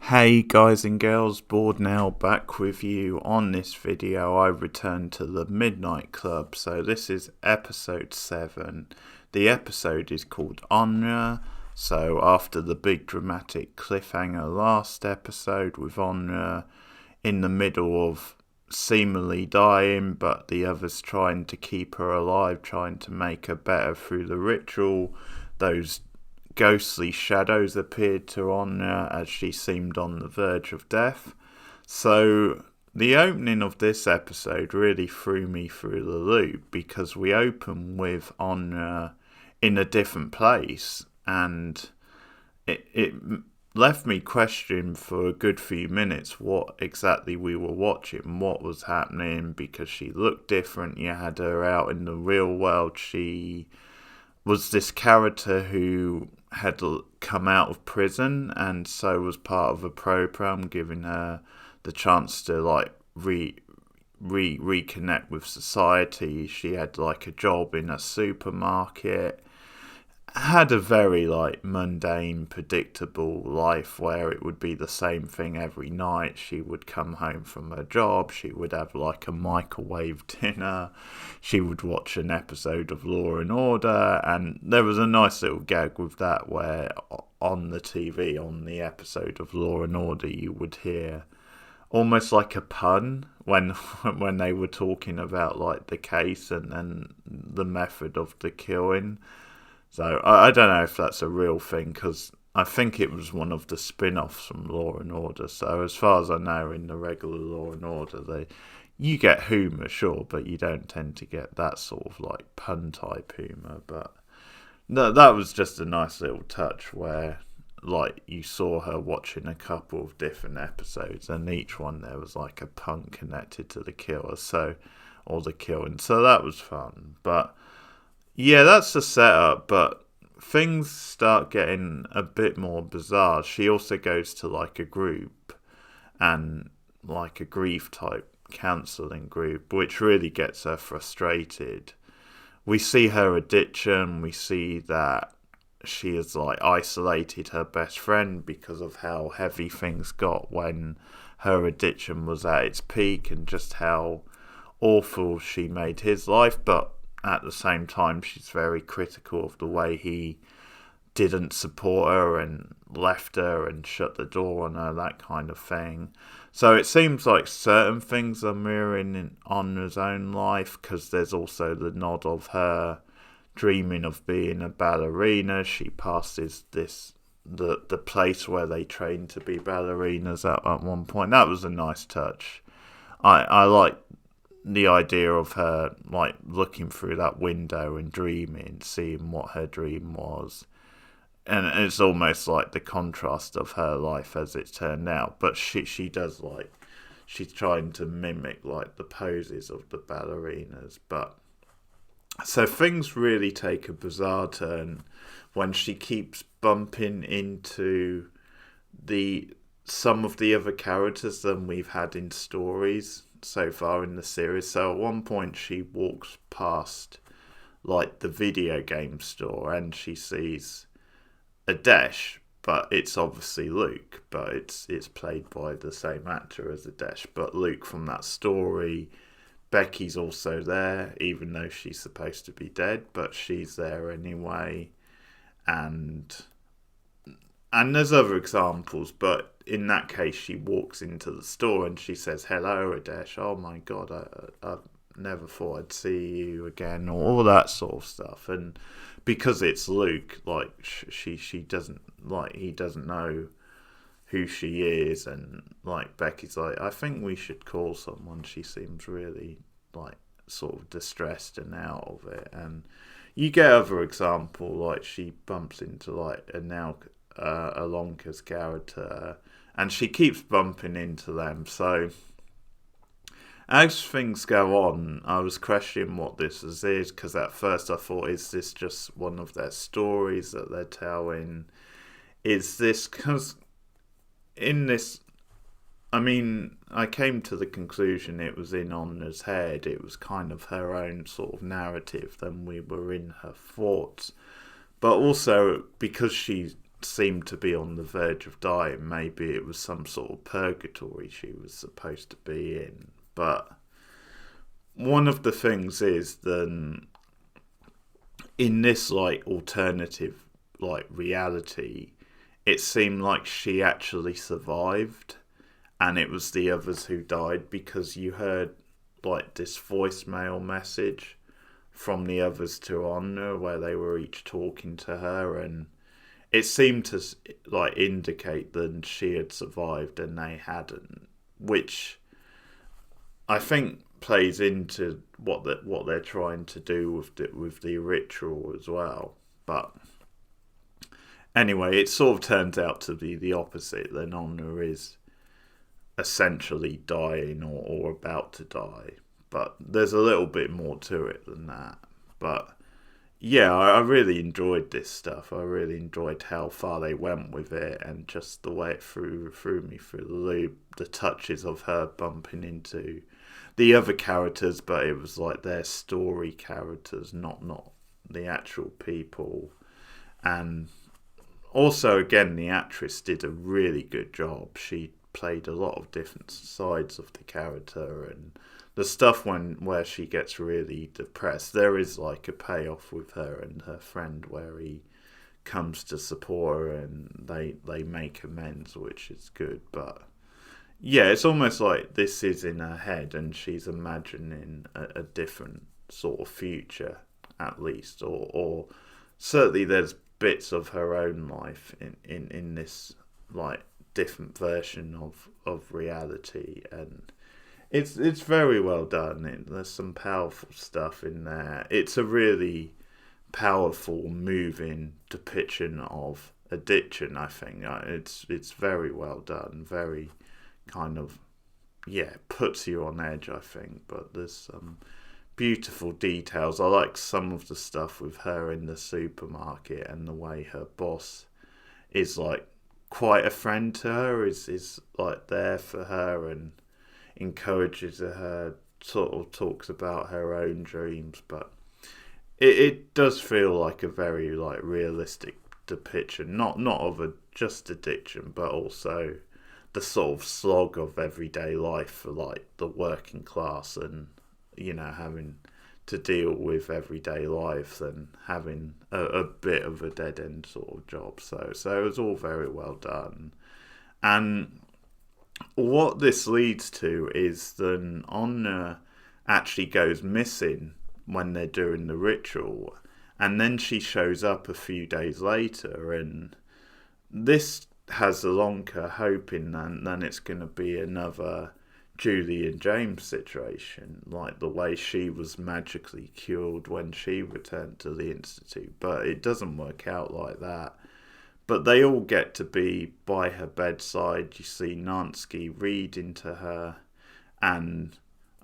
Hey guys and girls, Bored Now back with you. On this video I return to the Midnight Club, so this is episode 7. The episode is called Anya, so after the big dramatic cliffhanger last episode with Anya in the middle of seemingly dying but the others trying to keep her alive, trying to make her better through the ritual, those ghostly shadows appeared to Anya as she seemed on the verge of death. So the opening of this episode really threw me through the loop because we open with Anya in a different place, and it left me questioning for a good few minutes what exactly we were watching, what was happening, because she looked different. You had her out in the real world. She was this character who had come out of prison and so was part of a program giving her the chance to reconnect with society. She had like a job in a supermarket, had a very mundane, predictable life where it would be the same thing every night. She would come home from her job, she would have like a microwave dinner, she would watch an episode of Law and Order, and there was a nice little gag with that where on the TV, on the episode of Law and Order, you would hear almost like a pun when when they were talking about like the case and the method of the killing. So I don't know if that's a real thing, because I think it was one of the spin-offs from Law and Order. So as far as I know, in the regular Law and Order, you get humour, sure, but you don't tend to get that sort of like pun type humour. But no, that was just a nice little touch where like you saw her watching a couple of different episodes, and each one there was like a pun connected to the killer, or the killing. So that was fun, but. Yeah, that's the setup, but things start getting a bit more bizarre. She also goes to like a group, and like a grief type counselling group, which really gets her frustrated. We see her addiction, we see that she has like isolated her best friend because of how heavy things got when her addiction was at its peak, and just how awful she made his life, but at the same time, she's very critical of the way he didn't support her and left her and shut the door on her, that kind of thing. So it seems like certain things are mirroring on his own life, because there's also the nod of her dreaming of being a ballerina. She passes the place where they train to be ballerinas at one point. That was a nice touch. I like the idea of her like looking through that window and dreaming, seeing what her dream was, and it's almost like the contrast of her life as it turned out. But she does like, she's trying to mimic like the poses of the ballerinas. But so things really take a bizarre turn when she keeps bumping into some of the other characters than we've had in stories so far in the series. So at one point she walks past like the video game store and she sees a Dash, but it's obviously Luke, but it's played by the same actor as a Dash, but Luke from that story. Becky's also there, even though she's supposed to be dead, but she's there anyway. And there's other examples, but in that case, she walks into the store and she says, "Hello, Adesh. Oh my God, I never thought I'd see you again," or all that sort of stuff. And because it's Luke, like she doesn't, like, he doesn't know who she is, and like Becky's like, "I think we should call someone." She seems really like sort of distressed and out of it. And you get other example, like she bumps into like Alonka's character, and she keeps bumping into them. So as things go on, I was questioning what this is, because at first I thought, is this just one of their stories that they're telling? Is this because in this, I mean, I came to the conclusion it was in Anna's head. It was kind of her own sort of narrative than we were in her thoughts. But also because she seemed to be on the verge of dying. Maybe it was some sort of purgatory she was supposed to be in. But one of the things is then in this like alternative like reality, it seemed like she actually survived, and it was the others who died, because you heard like this voicemail message from the others to Anya where they were each talking to her, and it seemed to like indicate that she had survived and they hadn't, which I think plays into what they're trying to do with the ritual as well. But anyway, it sort of turns out to be the opposite. Then Anya is essentially dying or about to die. But there's a little bit more to it than that. But yeah, I really enjoyed this stuff. I really enjoyed how far they went with it, and just the way it threw me through the loop. The touches of her bumping into the other characters, but it was like their story characters, not the actual people. And also, again, the actress did a really good job. She played a lot of different sides of the character, and the stuff where she gets really depressed, there is like a payoff with her and her friend where he comes to support her and they make amends, which is good. But yeah, it's almost like this is in her head and she's imagining a different sort of future, at least, or certainly there's bits of her own life in this like different version of reality, and it's very well done. There's some powerful stuff in there. It's a really powerful, moving depiction of addiction, I think. It's very well done, very kind of, yeah, puts you on edge, I think. But there's some beautiful details. I like some of the stuff with her in the supermarket, and the way her boss is like quite a friend to her, is like there for her and encourages her, sort of talks about her own dreams. But it does feel like a very like realistic depiction, not of a just addiction, but also the sort of slog of everyday life for like the working class, and having to deal with everyday life and having a bit of a dead end sort of job. So it was all very well done. And what this leads to is that Anya actually goes missing when they're doing the ritual, and then she shows up a few days later, and this has Alonka hoping then it's going to be another Julie and James situation, like the way she was magically cured when she returned to the Institute. But it doesn't work out like that. But they all get to be by her bedside. You see Nansky reading to her, and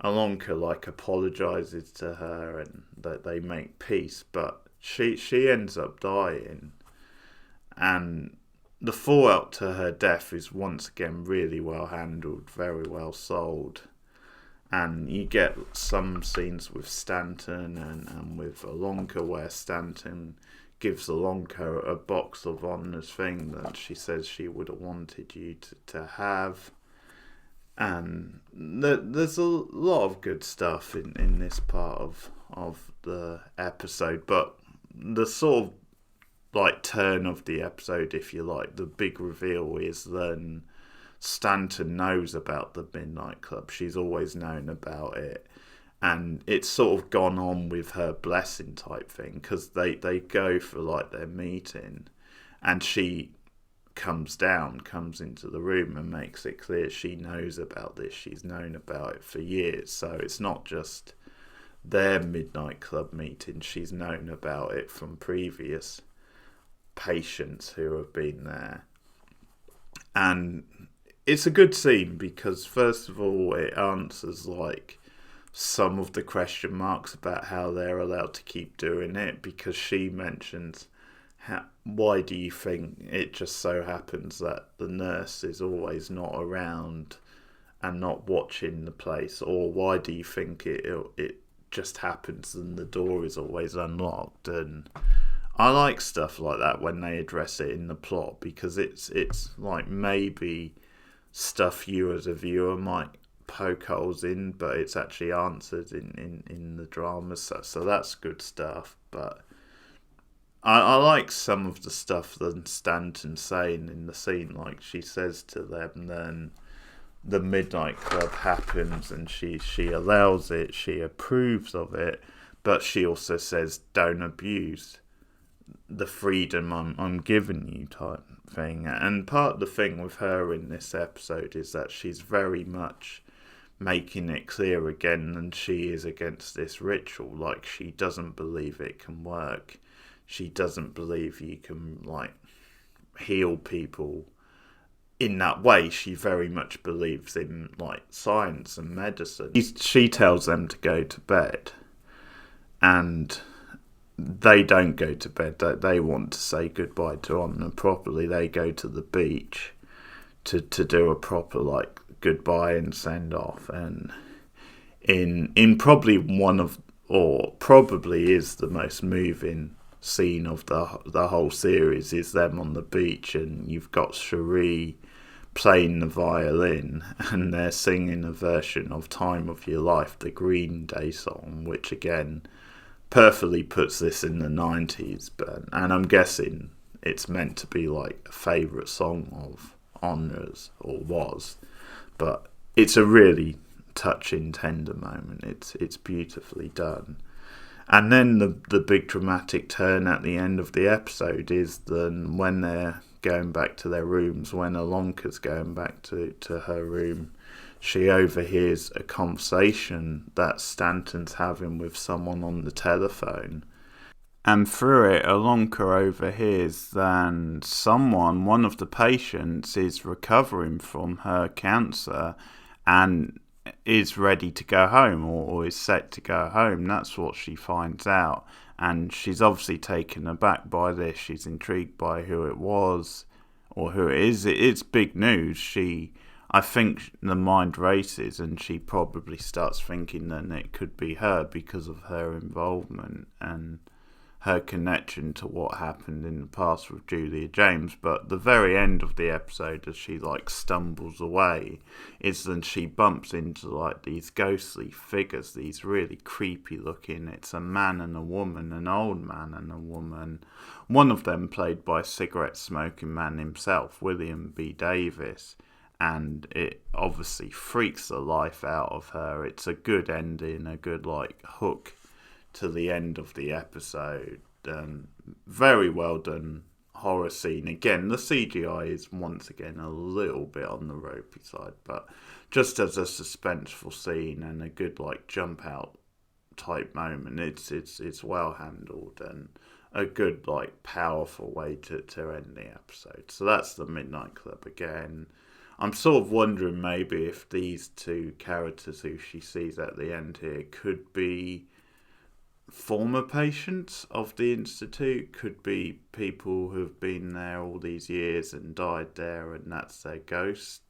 Alonka like apologizes to her, and that they make peace. But she ends up dying, and the fallout to her death is once again really well handled, very well sold. And you get some scenes with Stanton and with Alonka where Stanton gives Alonka a box of Anya's thing that she says she would have wanted you to have. And there's a lot of good stuff in this part of the episode. But the sort of like turn of the episode, if you like, the big reveal is then Stanton knows about the Midnight Club. She's always known about it, and it's sort of gone on with her blessing type thing, because they go for like their meeting, and she comes into the room and makes it clear she knows about this. She's known about it for years, so it's not just their Midnight Club meeting. She's known about it from previous patients who have been there. And it's a good scene because, first of all, it answers like some of the question marks about how they're allowed to keep doing it, because she mentions why do you think it just so happens that the nurse is always not around and not watching the place, or why do you think it just happens and the door is always unlocked? And I like stuff like that when they address it in the plot, because it's like maybe stuff you as a viewer might poke holes in, but it's actually answered in the drama. So that's good stuff. But I like some of the stuff that Stanton's saying in the scene. Like, she says to them, then the Midnight Club happens, and she allows it, she approves of it, but she also says, don't abuse the freedom I'm giving you, type thing. And part of the thing with her in this episode is that she's very much making it clear again that she is against this ritual. Like, she doesn't believe it can work. She doesn't believe you can, like, heal people in that way. She very much believes in, like, science and medicine. She tells them to go to bed, and they don't go to bed. They want to say goodbye to Anya properly. They go to the beach to do a proper, like, goodbye and send off. And in probably one of, or probably is the most moving scene of the whole series, is them on the beach, and you've got Cherie playing the violin, and they're singing a version of Time of Your Life, the Green Day song, which again perfectly puts this in the 90s. And I'm guessing it's meant to be like a favourite song of Anya's, or was. But it's a really touching, tender moment. It's beautifully done. And then the big dramatic turn at the end of the episode is then when they're going back to their rooms, when Alonka's going back to her room, she overhears a conversation that Stanton's having with someone on the telephone. And through it, Alonka overhears that one of the patients, is recovering from her cancer and is ready to go home, or is set to go home. That's what she finds out. And she's obviously taken aback by this. She's intrigued by who it was, or who it is. It's big news. I think the mind races, and she probably starts thinking that it could be her because of her involvement and her connection to what happened in the past with Julia James. But the very end of the episode, as she like stumbles away, is then she bumps into like these ghostly figures, these really creepy looking, it's a man and a woman, an old man and a woman, one of them played by cigarette smoking man himself, William B. Davis. And it obviously freaks the life out of her. It's a good ending, a good like hook to the end of the episode. Very well done horror scene. Again, the CGI is once again a little bit on the ropey side, but just as a suspenseful scene and a good like jump out type moment, it's well handled and a good like powerful way to end the episode. So that's the Midnight Club again. I'm sort of wondering maybe if these two characters who she sees at the end here could be former patients of the Institute, could be people who've been there all these years and died there, and that's their ghosts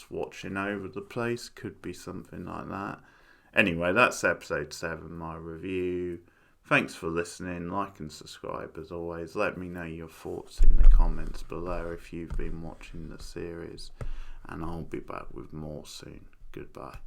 watching over the place. Could be something like that. Anyway, that's episode 7, my review. Thanks for listening. Like and subscribe as always. Let me know your thoughts in the comments below if you've been watching the series, and I'll be back with more soon. Goodbye.